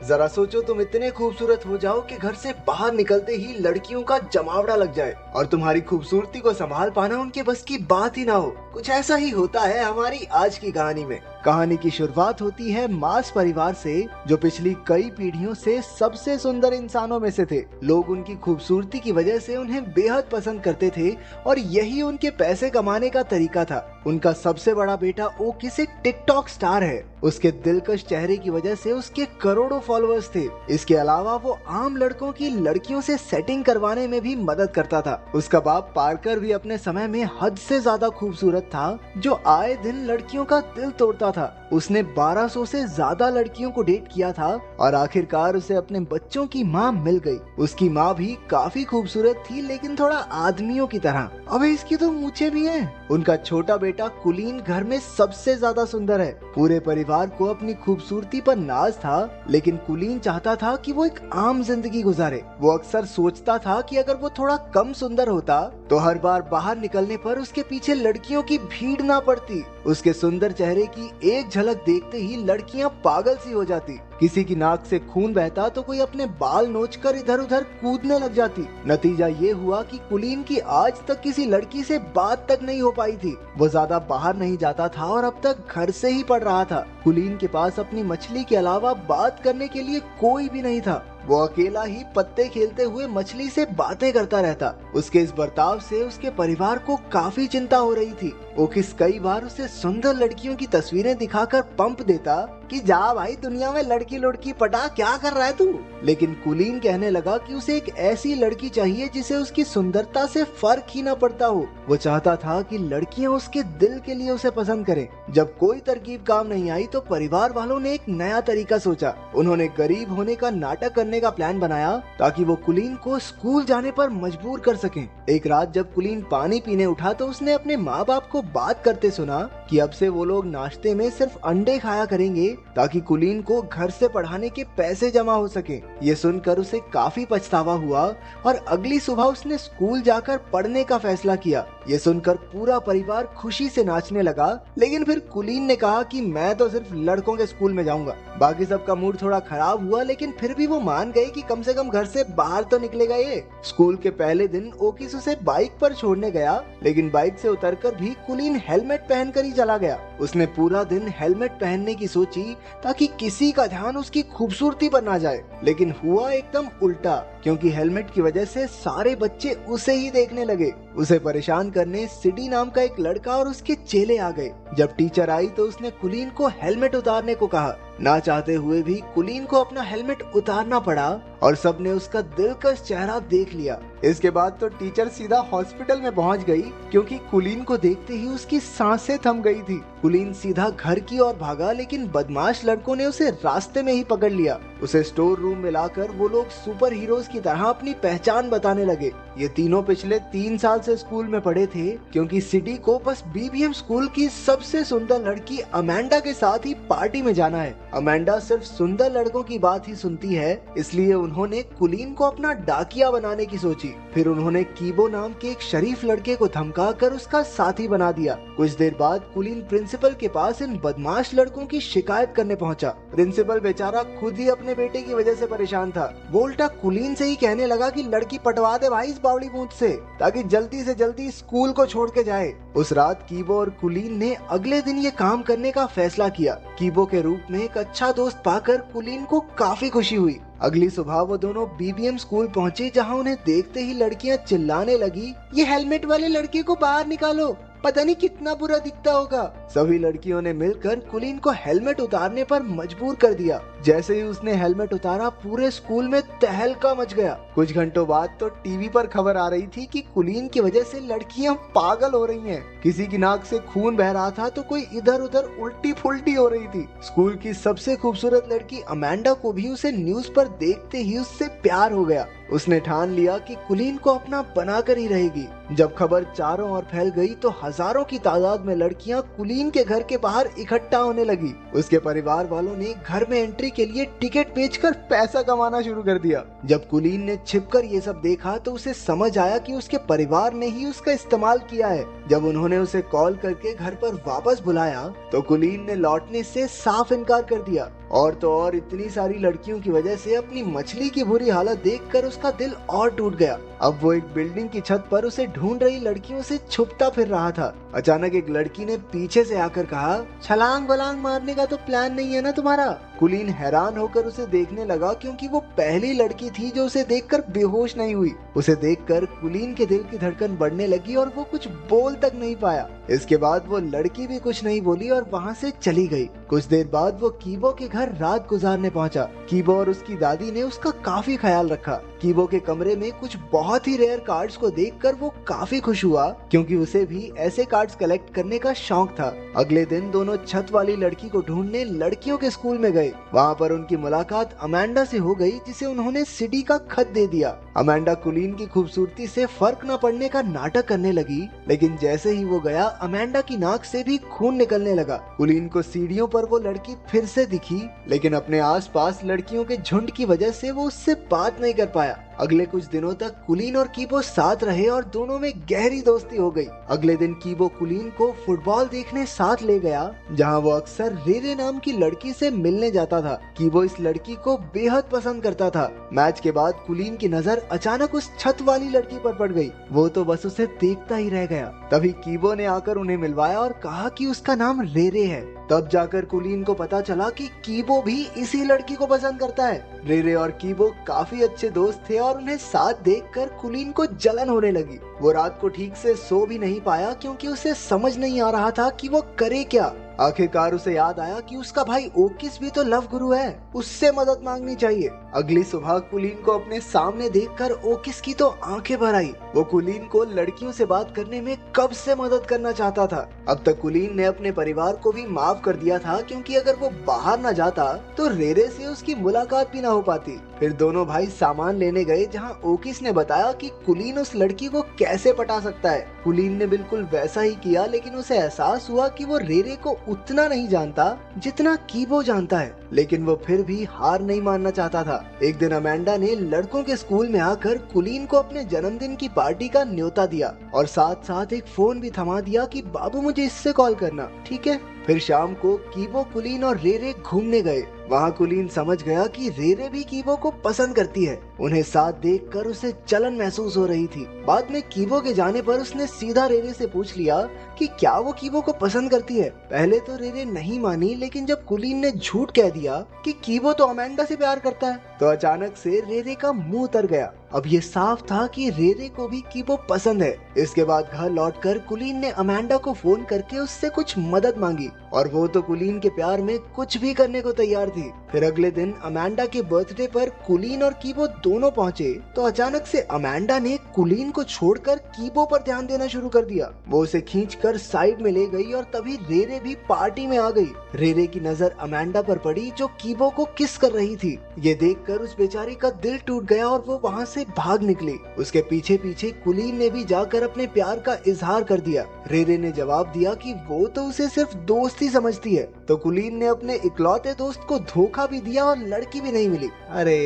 जरा सोचो, तुम इतने खूबसूरत हो जाओ कि घर से बाहर निकलते ही लड़कियों का जमावड़ा लग जाए और तुम्हारी खूबसूरती को संभाल पाना उनके बस की बात ही ना हो। कुछ ऐसा ही होता है हमारी आज की कहानी में। कहानी की शुरुआत होती है मार्स परिवार से, जो पिछली कई पीढ़ियों से सबसे सुंदर इंसानों में से थे। लोग उनकी खूबसूरती की वजह से उन्हें बेहद पसंद करते थे और यही उनके पैसे कमाने का तरीका था। उनका सबसे बड़ा बेटा ओकिस एक टिकटॉक स्टार है। उसके दिलकश चेहरे की वजह से उसके करोड़ों फॉलोअर्स थे। इसके अलावा वो आम लड़कों की लड़कियों से सेटिंग करवाने में भी मदद करता था। उसका बाप पार्कर भी अपने समय में हद से ज्यादा खूबसूरत था, जो आए दिन लड़कियों का दिल तोड़ता था। उसने 1200 से ज्यादा लड़कियों को डेट किया था और आखिरकार उसे अपने बच्चों की माँ मिल गई। उसकी माँ भी काफी खूबसूरत थी, लेकिन थोड़ा आदमियों की तरह। अबे इसकी तो मूछें भी हैं। उनका छोटा बेटा कुलीन घर में सबसे ज्यादा सुंदर है। पूरे परिवार को अपनी खूबसूरती पर नाज था, लेकिन कुलीन चाहता था कि वो एक आम जिंदगी गुजारे। वो अक्सर सोचता था कि अगर वो थोड़ा कम सुंदर होता तो हर बार बाहर निकलने पर उसके पीछे लड़कियों की भीड़ ना पड़ती। उसके सुंदर चेहरे की एक झलक देखते ही लड़कियां पागल सी हो जाती। किसी की नाक से खून बहता तो कोई अपने बाल नोचकर इधर उधर कूदने लग जाती। नतीजा ये हुआ कि कुलीन की आज तक किसी लड़की से बात तक नहीं हो पाई थी। वो ज्यादा बाहर नहीं जाता था और अब तक घर से ही पढ़ रहा था। कुलीन के पास अपनी मछली के अलावा बात करने के लिए कोई भी नहीं था। वो अकेला ही पत्ते खेलते हुए मछली से बातें करता रहता। उसके इस बर्ताव से उसके परिवार को काफी चिंता हो रही थी। ओकिस कई बार उसे सुंदर लड़कियों की तस्वीरें दिखाकर पंप देता कि जा भाई, दुनिया में लड़की लड़की पटा, क्या कर रहा है तू। लेकिन कुलीन कहने लगा कि उसे एक ऐसी लड़की चाहिए जिसे उसकी सुंदरता से फर्क ही न पड़ता हो। वो चाहता था कि लड़कियां उसके दिल के लिए उसे पसंद करें। जब कोई तरकीब काम नहीं आई तो परिवार वालों ने एक नया तरीका सोचा। उन्होंने गरीब होने का नाटक करने का प्लान बनाया ताकि वो कुलीन को स्कूल जाने पर मजबूर कर सकें। एक रात जब कुलीन पानी पीने उठा तो उसने अपने माँ बाप को बात करते सुना कि अब से वो लोग नाश्ते में सिर्फ अंडे खाया करेंगे ताकि कुलीन को घर से पढ़ाने के पैसे जमा हो सके। ये सुनकर उसे काफी पछतावा हुआ और अगली सुबह उसने स्कूल जाकर पढ़ने का फैसला किया। ये सुनकर पूरा परिवार खुशी से नाचने लगा, लेकिन फिर कुलीन ने कहा कि मैं तो सिर्फ लड़कों के स्कूल में जाऊंगा। बाकी सबका मूड थोड़ा खराब हुआ, लेकिन फिर भी वो मान गए कि कम से कम घर से बाहर तो निकलेगा ये। स्कूल के पहले दिन ओकिस उसे बाइक पर छोड़ने गया, लेकिन बाइक से उतरकर भी कुलीन हेलमेट पहनकर ही चला गया। उसने पूरा दिन हेलमेट पहनने की सोची ताकि किसी का ध्यान उसकी खूबसूरती पर ना जाए, लेकिन हुआ एकदम उल्टा, क्योंकि हेलमेट की वजह से सारे बच्चे उसे ही देखने लगे। उसे परेशान करने सिडी नाम का एक लड़का और उसके चेले आ गए। जब टीचर आई तो उसने कुलीन को हेलमेट उतारने को कहा। ना चाहते हुए भी कुलीन को अपना हेलमेट उतारना पड़ा और सबने उसका दिलकश चेहरा देख लिया। इसके बाद तो टीचर सीधा हॉस्पिटल में पहुंच गई, क्योंकि कुलीन को देखते ही उसकी सांसें थम गई थी। कुलीन सीधा घर की ओर भागा, लेकिन बदमाश लड़कों ने उसे रास्ते में ही पकड़ लिया। उसे स्टोर रूम में लाकर वो लोग सुपर हीरोज की तरह अपनी पहचान बताने लगे। ये तीनों पिछले 3 साल से स्कूल में पढ़े थे, क्योंकि सिटी को बस बीबीएम स्कूल की सबसे सुंदर लड़की अमेंडा के साथ ही पार्टी में जाना है। अमेंडा सिर्फ सुंदर लड़कों की बात ही सुनती है, इसलिए उन्होंने कुलीन को अपना डाकिया बनाने की सोची। फिर उन्होंने कीबो नाम के एक शरीफ लड़के को धमका कर उसका साथी बना दिया। कुछ देर बाद कुलीन प्रिंसिपल के पास इन बदमाश लड़कों की शिकायत करने पहुंचा। प्रिंसिपल बेचारा खुद ही अपने बेटे की वजह से परेशान था। वो उल्टा कुलीन से ही कहने लगा कि लड़की पटवा दे भाई इस बावड़ी बूथ से, ताकि जल्दी से जल्दी स्कूल को छोड़ के जाए। उस रात कीबो और कुलीन ने अगले दिन ये काम करने का फैसला किया। कीबो के रूप में एक अच्छा दोस्त पाकर कुलीन को काफी खुशी हुई। अगली सुबह वो दोनों बीबीएम स्कूल पहुंचे, जहां उन्हें देखते ही लड़कियां चिल्लाने लगी, ये हेलमेट वाले लड़के को बाहर निकालो, पता नहीं कितना बुरा दिखता होगा। सभी लड़कियों ने मिलकर कुलीन को हेलमेट उतारने पर मजबूर कर दिया। जैसे ही उसने हेलमेट उतारा, पूरे स्कूल में तहलका मच गया। कुछ घंटों बाद तो टीवी पर खबर आ रही थी कि कुलीन की वजह से लड़कियां पागल हो रही हैं। किसी की नाक से खून बह रहा था तो कोई इधर उधर उल्टी फुल्टी हो रही थी। स्कूल की सबसे खूबसूरत लड़की अमेंडा को भी उसे न्यूज पर देखते ही उससे प्यार हो गया। उसने ठान लिया कि कुलीन को अपना बनाकर ही रहेगी। जब खबर चारों ओर फैल गई तो हजारों की तादाद में लड़कियां कुलीन के घर के बाहर इकट्ठा होने लगी। उसके परिवार वालों ने घर में एंट्री के लिए टिकट बेचकर पैसा कमाना शुरू कर दिया। जब कुलीन ने छिपकर ये सब देखा तो उसे समझ आया कि उसके परिवार ने ही उसका इस्तेमाल किया है। जब उन्होंने उसे कॉल करके घर पर वापस बुलाया तो कुलीन ने लौटने से साफ इनकार कर दिया। और तो और इतनी सारी लड़कियों की वजह से अपनी मछली की बुरी हालत देखकर उसका दिल और टूट गया। अब वो एक बिल्डिंग की छत पर उसे ढूंढ रही लड़कियों से छुपता फिर रहा था। अचानक एक लड़की ने पीछे से आकर कहा, छलांग वलांग मारने का तो प्लान नहीं है ना तुम्हारा? कुलीन हैरान होकर उसे देखने लगा, क्योंकि वो पहली लड़की थी जो उसे देखकर बेहोश नहीं हुई। उसे देखकर कुलीन के दिल की धड़कन बढ़ने लगी और वो कुछ बोल तक नहीं पाया। इसके बाद वो लड़की भी कुछ नहीं बोली और वहाँ से चली गई। कुछ देर बाद वो कीबो के घर रात गुजारने पहुंचा। कीबो और उसकी दादी ने उसका काफी ख्याल रखा। कीबो के कमरे में कुछ बहुत ही रेयर कार्ड्स को देखकर वो काफी खुश हुआ, क्योंकि उसे भी ऐसे कार्ड्स कलेक्ट करने का शौक था। अगले दिन दोनों छत वाली लड़की को ढूंढने लड़कियों के स्कूल में गए। वहाँ पर उनकी मुलाकात अमेंडा से हो गई, जिसे उन्होंने सीडी का खत दे दिया। अमेंडा कुलीन की खूबसूरती से फर्क न पड़ने का नाटक करने लगी, लेकिन जैसे ही वो गया अमेंडा की नाक से भी खून निकलने लगा। कुलीन को सीढ़ियों पर वो लड़की फिर से दिखी, लेकिन अपने आसपास लड़कियों के झुंड की वजह से वो उससे बात नहीं कर पाया। अगले कुछ दिनों तक कुलीन और कीबो साथ रहे और दोनों में गहरी दोस्ती हो गई। अगले दिन कीबो कुलीन को फुटबॉल देखने साथ ले गया, जहां वो अक्सर रेरे नाम की लड़की से मिलने जाता था। कीबो इस लड़की को बेहद पसंद करता था। मैच के बाद कुलीन की नजर अचानक उस छत वाली लड़की पर पड़ गई। वो तो बस उसे देखता ही रह गया। तभी कीबो ने आकर उन्हें मिलवाया और कहा कि उसका नाम रेरे है। तब जाकर कुलीन को पता चला कि कीबो भी इसी लड़की को पसंद करता है। रेरे और कीबो काफी अच्छे दोस्त थे और उन्हें साथ देखकर कुलीन को जलन होने लगी। वो रात को ठीक से सो भी नहीं पाया, क्योंकि उसे समझ नहीं आ रहा था कि वो करे क्या। आखिरकार उसे याद आया कि उसका भाई ओकिस भी तो लव गुरु है, उससे मदद मांगनी चाहिए। अगली सुबह कुलीन को अपने सामने देखकर ओकिस की तो आंखें भर आई। वो कुलीन को लड़कियों से बात करने में कब से मदद करना चाहता था। अब तक कुलीन ने अपने परिवार को भी माफ कर दिया था, क्योंकि अगर वो बाहर न जाता तो रेरे से उसकी मुलाकात भी न हो पाती। फिर दोनों भाई सामान लेने गए, जहाँ ओकिस ने बताया कि कुलीन उस लड़की को कैसे पटा सकता है। कुलीन ने बिल्कुल वैसा ही किया, लेकिन उसे एहसास हुआ कि वो रेरे को उतना नहीं जानता जितना कीबो जानता है। लेकिन वो फिर भी हार नहीं मानना चाहता था। एक दिन अमेंडा ने लड़कों के स्कूल में आकर कुलीन को अपने जन्मदिन की पार्टी का न्योता दिया और साथ साथ एक फोन भी थमा दिया कि बाबू मुझे इससे कॉल करना, ठीक है? फिर शाम को कीबो, कुलीन और रेरे घूमने गए। वहाँ कुलीन समझ गया कि रेरे भी कीबो को पसंद करती है। उन्हें साथ देखकर उसे जलन महसूस हो रही थी। बाद में कीबो के जाने पर उसने सीधा रेरे से पूछ लिया कि क्या वो कीबो को पसंद करती है। पहले तो रेरे नहीं मानी, लेकिन जब कुलीन ने झूठ कह दिया कि कीबो तो अमेंडा से प्यार करता है, तो अचानक से रेरे का मुंह उतर गया। अब ये साफ था कि रेरे को भी कीबो पसंद है। इसके बाद घर लौटकर कुलीन ने अमेंडा को फोन करके उससे कुछ मदद मांगी, और वो तो कुलीन के प्यार में कुछ भी करने को तैयार थी। फिर अगले दिन अमेंडा के बर्थडे पर कुलीन और कीबो दोनों पहुंचे, तो अचानक से अमेंडा ने कुलीन को छोड़कर कीबो पर ध्यान देना शुरू कर दिया। वो उसे खींचकर साइड में ले गई और तभी रेरे भी पार्टी में आ गई। रेरे की नजर अमेंडा पर पड़ी, जो कीबो को किस कर रही थी। ये देखकर उस बेचारी का दिल टूट गया और वो वहाँ से भाग निकली। उसके पीछे पीछे कुलीन ने भी जाकर अपने प्यार का इजहार कर दिया। रेरे ने जवाब दिया कि वो तो उसे सिर्फ दोस्त ही समझती है। तो कुलीन ने अपने इकलौते दोस्त को धोखा भी दिया और लड़की भी नहीं मिली। अरे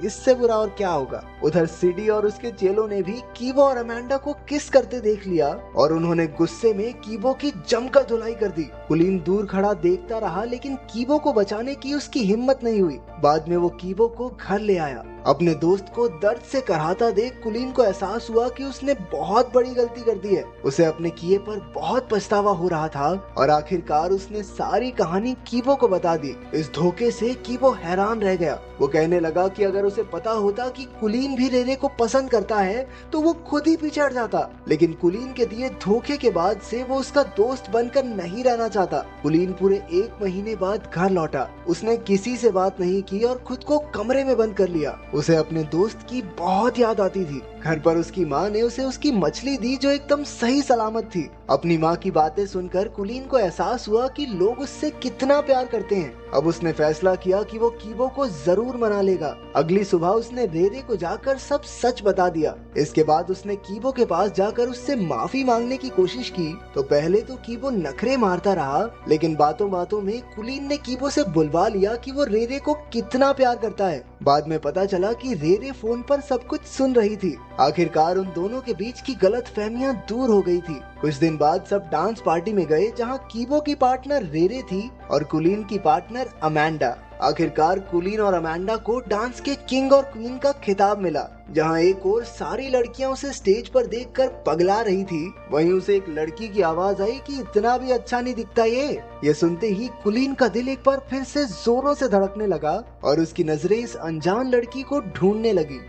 इससे बुरा और क्या होगा। उधर सिडी और उसके चेलों ने भी कीबो और अमेंडा को किस करते देख लिया और उन्होंने गुस्से में कीबो की जमकर धुलाई कर दी। कुलीन दूर खड़ा देखता रहा, लेकिन कीबो को बचाने की उसकी हिम्मत नहीं हुई। बाद में वो कीबो को घर ले आया। अपने दोस्त को दर्द से कराहता देख कुलीन को एहसास हुआ कि उसने बहुत बड़ी गलती कर दी है। उसे अपने किए पर बहुत पछतावा हो रहा था और आखिरकार उसने सारी कहानी कीबो को बता दी। इस धोखे से कीबो हैरान रह गया। वो कहने लगा कि अगर उसे पता होता कि कुलीन भी रेरे को पसंद करता है तो वो खुद ही पीछे हट जाता, लेकिन कुलीन के दिए धोखे के बाद से वो उसका दोस्त बनकर नहीं रहना चाहता। कुलीन पूरे 1 महीने बाद घर लौटा। उसने किसी से बात नहीं की और खुद को कमरे में बंद कर लिया। उसे अपने दोस्त की बहुत याद आती थी। घर पर उसकी माँ ने उसे उसकी मछली दी, जो एकदम सही सलामत थी। अपनी माँ की बातें सुनकर कुलीन को एहसास हुआ कि लोग उससे कितना प्यार करते हैं। अब उसने फैसला किया कि वो कीबो को जरूर मना लेगा। अगली सुबह उसने रेरे को जाकर सब सच बता दिया। इसके बाद उसने कीबो के पास जाकर उससे माफी मांगने की कोशिश की। तो पहले तो कीबो नखरे मारता रहा, लेकिन बातों बातों में कुलीन ने कीबो से बुलवा लिया कि वो रेरे को कितना प्यार करता है। बाद में पता चला कि रेरे फोन पर सब कुछ सुन रही थी। आखिरकार उन दोनों के बीच की गलतफहमियां दूर हो गई थी। कुछ दिन बाद सब डांस पार्टी में गए जहाँ कीबो की पार्टनर रेरे थी और कुलीन की पार्टनर अमेंडा। आखिरकार कुलीन और अमेंडा को डांस के किंग और क्वीन का खिताब मिला। जहाँ एक और सारी लड़कियां उसे स्टेज पर देखकर पगला रही थी, वहीं उसे एक लड़की की आवाज आई कि इतना भी अच्छा नहीं दिखता ये सुनते ही कुलीन का दिल एक बार फिर से जोरों से धड़कने लगा और उसकी नजरें इस अनजान लड़की को ढूंढने लगी।